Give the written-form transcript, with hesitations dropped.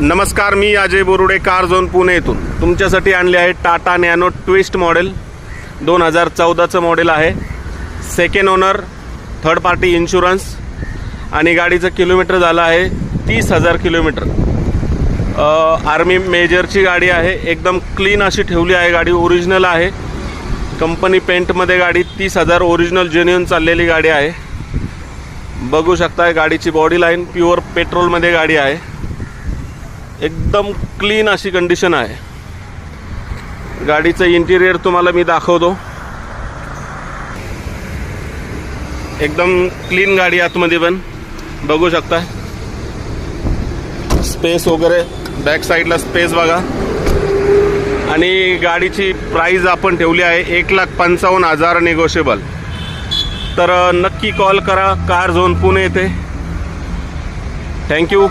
नमस्कार, मी Ajay Borude, car zone Pune येथून तुमच्यासाठी आणले आहे टाटा नॅनो ट्विस्ट मॉडेल 2014चं मॉडेल आहे. Second owner, third party insurance आणि गाडीचं किलोमीटर झालं आहे 30,000 किलोमीटर. आर्मी मेजरची गाडी आहे. एकदम क्लीन अशी ठेवली आहे गाडी. ओरिजिनल आहे, कंपनी पेंटमध्ये गाडी. 30,000 ओरिजिनल जेन्युइन चाललेली गाडी आहे. बघू शकताय गाडीची बॉडी लाईन प्युअर पेट्रोलमध्ये गाडी आहे. एकदम क्लीन अशी कंडिशन आहे. गाडीचं इंटिरियर तुम्हाला मी दाखवतो. एकदम क्लीन गाडी आतमध्ये पण बघू शकता. स्पेस वगैरे बॅक साईडला स्पेस बघा. आणि गाडीची प्राइस आपण ठेवली आहे 1,55,000 निगोशिएबल. तर नक्की कॉल करा कार झोन पुणे येथे. थँक्यू.